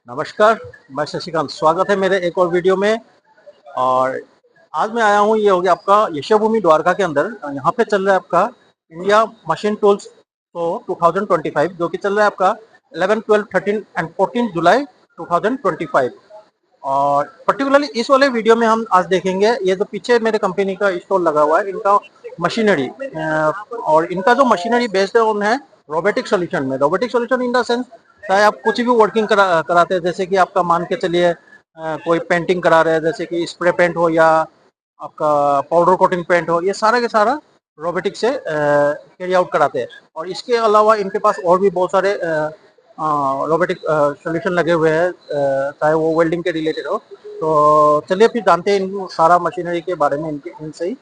नमस्कार, मैं शशिकांत। स्वागत है मेरे एक और वीडियो में। और आज मैं आया हूँ, ये हो गया आपका यशोभूमि द्वारका के अंदर। यहाँ पे चल रहा है आपका इंडिया मशीन टूल्स शो 2025, जो कि चल रहा है आपका 11, 12, 13 एंड 14 जुलाई 2025। और पर्टिकुलरली इस वाले वीडियो में हम आज देखेंगे, ये जो पीछे मेरे कंपनी का स्टॉल लगा हुआ है, इनका मशीनरी। और इनका जो मशीनरी बेस्ड है उन है रोबोटिक सोल्यूशन में। Robotic solution in the sense, चाहे आप कुछ भी वर्किंग कराते हैं, जैसे कि आपका मान के चलिए कोई पेंटिंग करा रहे हैं, जैसे कि स्प्रे पेंट हो या आपका पाउडर कोटिंग पेंट हो, ये सारा के सारा रोबोटिक से कैरी आउट कराते हैं। और इसके अलावा इनके पास और भी बहुत सारे रोबोटिक सोल्यूशन लगे हुए हैं, चाहे वो वेल्डिंग के रिलेटेड हो। तो चलिए फिर जानते हैं इन सारा मशीनरी के बारे में, इनसे ही,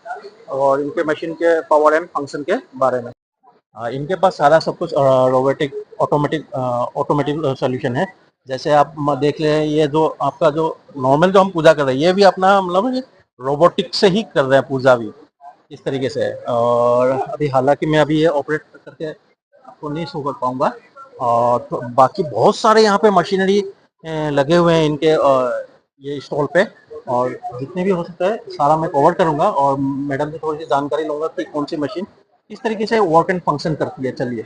और इनके मशीन के पावर एंड फंक्शन के बारे में। इनके पास सारा सब कुछ रोबोटिक ऑटोमेटिक सोल्यूशन है। जैसे आप देख ले, ये जो आपका जो नॉर्मल जो हम पूजा कर रहे हैं, ये भी अपना मतलब रोबोटिक से ही कर रहे हैं पूजा भी, इस तरीके से है। और अभी हालांकि मैं अभी ये ऑपरेट करके आपको नहीं शो कर पाऊंगा। और तो बाकी बहुत सारे यहाँ पे मशीनरी लगे हुए हैं इनके ये स्टॉल पे। और जितने भी हो सकता है सारा मैं कवर करूंगा, और मैडम से थोड़ी सी जानकारी लूंगा कि कौन सी मशीन किस तरीके से वर्क एंड फंक्शन करती है। चलिए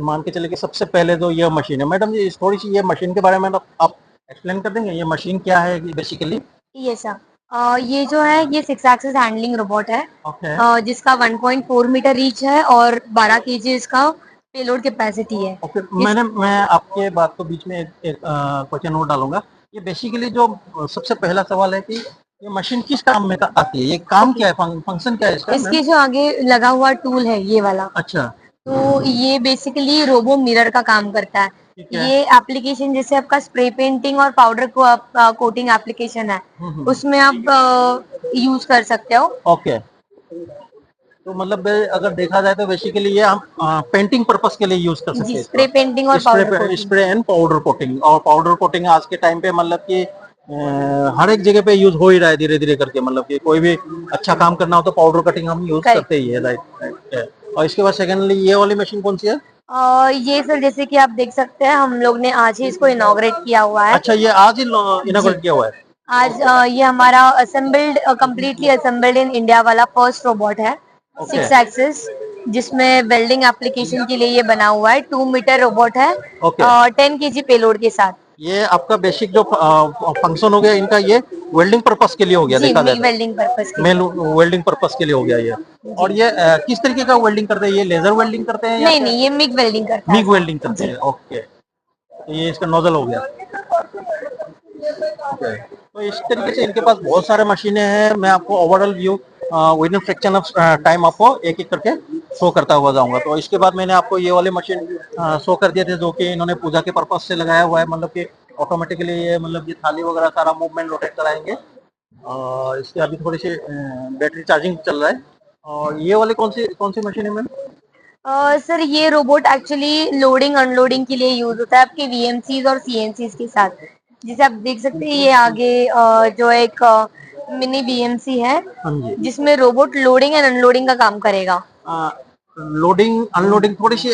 मान के चले कि सबसे पहले तो ये मशीन है। मैडम जी, थोड़ी सी ये मशीन के बारे में आप एक्सप्लेन कर देंगे, ये मशीन क्या है बेसिकली? ये सर ये जो है ये 6 एक्सिस हैंडलिंग रोबोट है। ओके। जिसका 1.4 मीटर रीच है और 12 केजी इसका पेलोड कैपेसिटी है। ओके, इस मैं आपके बात को बीच में एक क्वेश्चन और डालूंगा। ये बेसिकली जो सबसे पहला सवाल है कि ये मशीन किस काम में आती है, ये काम ओके, क्या है, फंक्शन क्या है इसका मैम? इसके जो आगे लगा हुआ टूल है ये वाला, अच्छा। तो ये बेसिकली रोबो मिरर का काम करता है। ठीक है। ये एप्लीकेशन जैसे आपका स्प्रे पेंटिंग और पाउडर कोटिंग एप्लीकेशन है, उसमें आप यूज कर सकते हो। ओके। तो मतलब अगर देखा जाए तो बेसिकली ये हम पेंटिंग पर्पस के लिए यूज कर सकते जी, हैं स्प्रे पेंटिंग और इसको। Powder coating. Spray and powder coating. और पाउडर कोटिंग आज के टाइम पे मतलब कि हर एक जगह पे यूज हो ही रहा है धीरे धीरे करके। मतलब कि कोई भी अच्छा काम करना हो तो पाउडर कटिंग हम यूज करेक्ट। करते ही है। राइट। और इसके बाद सेकेंडली ये वाली मशीन कौन सी है? ये सर जैसे कि आप देख सकते हैं, हम लोग ने आज ही इसको इनॉग्रेट किया हुआ है। अच्छा, ये आज ही जी, इनॉग्रेट किया हुआ है? आज ये हमारा assembled completely assembled in India वाला फर्स्ट रोबोट है, ओके। 6 एक्सिस, जिसमें वेल्डिंग एप्लीकेशन के लिए ये बना हुआ है। 2 मीटर रोबोट है, ओके। 10 केजी पेलोड के साथ। ये आपका बेसिक जो फंक्शन हो गया इनका, ये वेल्डिंग पर्पस के लिए हो गया जी, देखा जाए मिग तो। वेल्डिंग पर्पस के मेल लिए। वेल्डिंग पर्पस के लिए हो गया ये। जी, और ये किस तरीके का वेल्डिंग करते हैं, ये लेजर वेल्डिंग करते हैं या नहीं क्या? नहीं, ये मिग वेल्डिंग करता है मिग सर। वेल्डिंग करते जी, हैं। ओके। तो ये इसका नोजल हो गया। ओके। तो इस तरीके से इनके पास बहुत सारे मशीनें हैं। मैं आपको overall view with in fraction of time आपको एक एक करके शो करता हुआ जाऊंगा। तो इसके बाद मैंने आपको ये वाले मशीन शो कर दिए थे, जो कि इन्होंने पूजा के पर्पज से लगाया हुआ है। मतलब कि ऑटोमेटिकली ये मतलब ये थाली वगैरह सारा मूवमेंट रोटेट कराएंगे। और इसकी अभी थोड़ी सी बैटरी चार्जिंग चल रहा है। और ये वाली कौन सी मशीन है मैम? सर ये रोबोट एक्चुअली लोडिंग अनलोडिंग के लिए यूज होता है आपके वीएमसीज और सीएनसीज के साथ। जिसे आप देख सकते हैं, ये आगे जो एक मिनी बीएमसी है, हाँ जी। जिसमें रोबोट लोडिंग एंड अनलोडिंग का काम करेगा। लोडिंग अनलोडिंग थोड़ी सी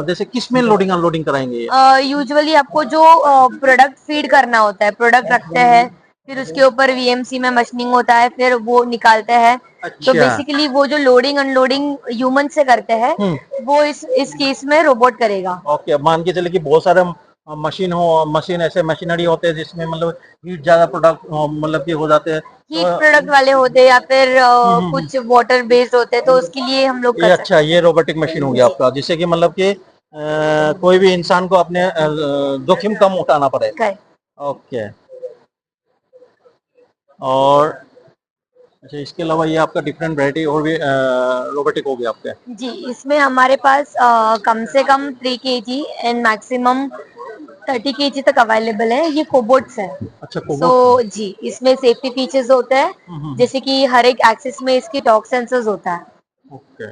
जैसे किस में लोडिंग अनलोडिंग कराएंगे ये? यूजुअली आपको जो प्रोडक्ट फीड करना होता है, प्रोडक्ट रखते हैं, फिर उसके ऊपर वीएमसी में मशीनिंग होता है, फिर वो निकालते हैं। तो अच्छा। बेसिकली वो जो लोडिंग अनलोडिंग ह्यूमन से करते हैं, वो इस केस में रोबोट करेगा। ओके, अब मान के चले कि बहुत सारे मशीन ऐसे मशीनरी होते हैं जिसमें मतलब हीट ज्यादा प्रोडक्ट मतलब कि हो जाते हैं हीट तो। प्रोडक्ट वाले होते हैं या फिर कुछ वाटर बेस्ड होते हैं, तो उसके लिए हम लोग ये कर अच्छा, सकते ये रोबोटिक मशीन हो हैं। गया जी, आपका, जिससे कि मतलब कि कोई भी इंसान को अपने जोखिम कम उठाना पड़े। करेक्ट। ओके। और अच्छा, इसके अलावा ये आपका डिफरेंट वैरायटी और भी रोबोटिक हो गया आपके? जी, इसमें हमारे पास कम से कम 3 केजी एंड मैक्सिमम 30 केजी तक अवेलेबल है। ये कोबोट्स है। अच्छा, सो कोबोट। जी, इसमें सेफ्टी फीचर्स होते हैं, जैसे कि हर एक एक्सिस में इसकी टॉर्क सेंसर्स होता है। ओके।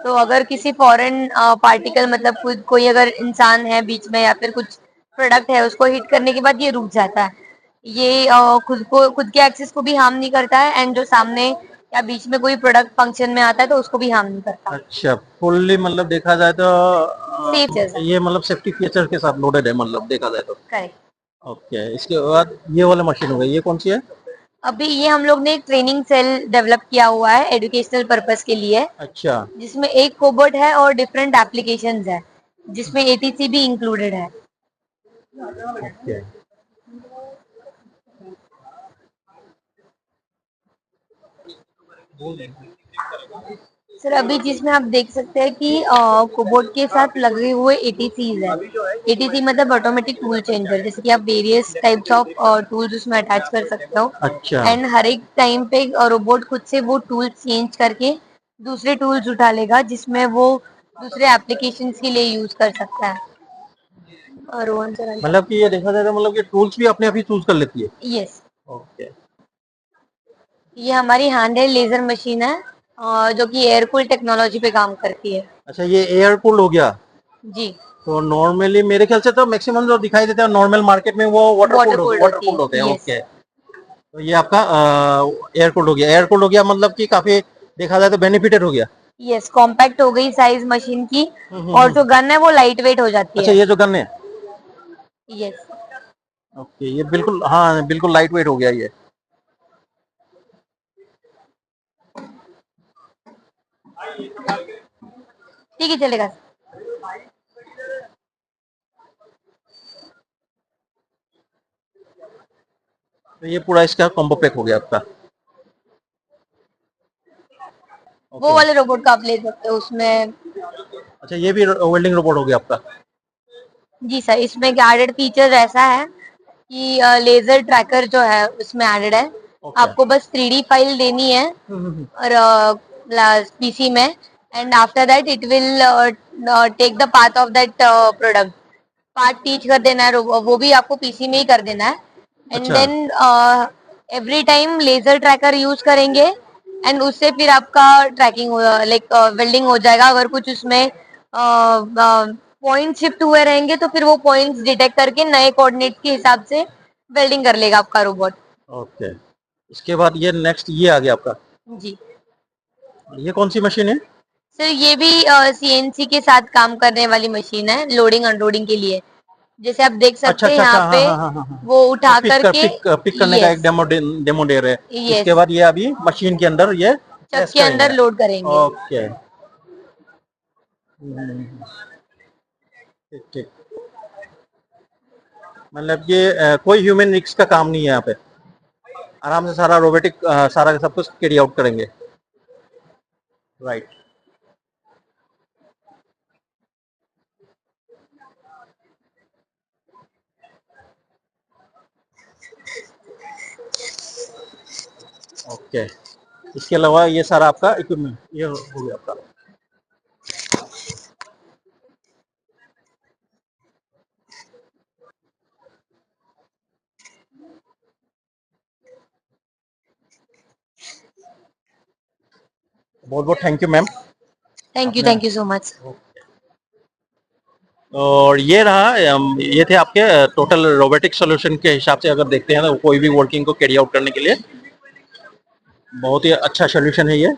तो अगर किसी फॉरेन पार्टिकल मतलब कोई अगर इंसान है बीच में या फिर कुछ प्रोडक्ट है, उसको हिट करने के बाद ये रुक जाता है। ये खुद के एक्सिस को भी हार्म नहीं करता है, एंड जो सामने या बीच में कोई प्रोडक्ट फंक्शन में आता है तो उसको भी हार्म नहीं करता। अच्छा, फुल्ली मतलब देखा जाए तो सेफ जैसा। ये मतलब सेफ्टी फीचर के साथ लोडेड है, मतलब देखा जाए तो। करेक्ट। ओके, इसके बाद ये वाला मशीन हो गई, ये कौन सी है? अभी ये हम लोग ने एक ट्रेनिंग सेल डेवलप किया हुआ है एजुकेशनल पर्पस के लिए, अच्छा। जिसमें एक कोबोट है और डिफरेंट एप्लीकेशंस है, जिसमें एटीसी भी इंक्लूडेड है। ओके। सर अभी जिसमें आप देख सकते हैं कि कोबोट के साथ लगे हुए एटीसीज है। एटीसी मतलब ऑटोमेटिक टूल चेंजर, जैसे कि आप वेरियस टाइप्स ऑफ टूल्स उसमें अटैच कर सकते हो। अच्छा, एंड हर एक टाइम पे रोबोट खुद से वो टूल चेंज करके दूसरे टूल्स उठा लेगा, जिसमें वो दूसरे एप्लीकेशंस के लिए यूज कर सकता है। और रोहन सर। मतलब कि ये देखा जाए तो मतलब कि टूल्स भी अपने आप ही चूज कर लेती है। यस। ओके। ये हमारी हैंडहेल्ड लेजर मशीन है, जो कि एयर कूल टेक्नोलॉजी पे काम करती है। अच्छा, ये एयर कूल्ड हो गया। जी। तो नॉर्मली मेरे ख्याल से तो मैक्सिमम जो दिखाई देते हैं नॉर्मल मार्केट में वो वाटर कूल्ड वाटर होती कूल्ड होते हैं। है। यस। ओके। तो ये आपका एयर कूल्ड हो गया। एयर कूल्ड हो गया मतलब कि काफी देखा जाए तो बेनिफिटेड हो गया। यस, कॉम्पैक्ट हो गई साइज मशीन की। और हम्म। जो गन है वो लाइट वेट हो जाती अच्छा, है। ये जो गन है। यस। ओके, ये बिल्कुल, हाँ बिल्कुल लाइट वेट हो गया ये। ठीक है, चलेगा। तो ये पूरा इसका कॉम्बो पैक हो गया आपका। वो ओके। वाले रोबोट का आप ले सकते हो उसमें। अच्छा, ये भी वेल्डिंग रोबोट हो गया आपका। जी सर, इसमें एडेड फीचर ऐसा है कि लेजर ट्रैकर जो है उसमें एडेड है। ओके। आपको बस 3D फाइल देनी है हम्म। और पीसी में, and after that it will take the path of that product. Part teach कर देना है, वो भी आपको पीसी में ही कर देना है। एंड अच्छा। Then every time laser tracker use करेंगे, एंड उससे फिर आपका ट्रैकिंग लाइक वेल्डिंग हो जाएगा। अगर कुछ उसमें पॉइंट शिफ्ट हुए रहेंगे तो फिर वो पॉइंट्स डिटेक्ट करके नए कोऑर्डिनेट्स के हिसाब से वेल्डिंग कर लेगा आपका रोबोट। ओके, इसके बाद ये नेक्स्ट ये आ गया आपका। जी ये कौन सी मशीन है? सर, ये भी सीएनसी के साथ काम करने वाली मशीन है, लोडिंग अनलोडिंग के लिए। जैसे आप देख अच्छा सकते हैं अच्छा अच्छा, यहाँ हाँ पे हाँ हाँ हाँ हाँ। वो हाँ, उठा करके। पिक करने का एक यस। डेमो दे रहे हैं। इसके यस, बाद ये अभी मशीन के अंदर ये चक प्लेस के करेंगे। अंदर लोड करेंगे। ओके। ठीक ठीक। मतलब ये कोई ह्यूमन रिस्क का काम नहीं है यहाँ पे। आराम से सारा रोबोटिक सारा सब कुछ कैरी आउट करेंगे। राइट। ओके। इसके अलावा ये सारा आपका इक्विपमेंट ये हो गया आपका। बहुत बहुत थैंक यू मैम। आपने थैंक यू सो मच। और ये रहा ये थे आपके टोटल रोबोटिक सॉल्यूशन के हिसाब से अगर देखते हैं तो कोई भी वर्किंग को कैरी आउट करने के लिए बहुत ही अच्छा सॉल्यूशन है ये।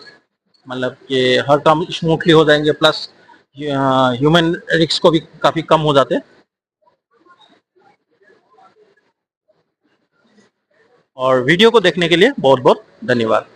मतलब कि हर काम स्मूथली हो जाएंगे, प्लस ह्यूमन रिस्क को भी काफी कम हो जाते हैं। और वीडियो को देखने के लिए बहुत बहुत धन्यवाद।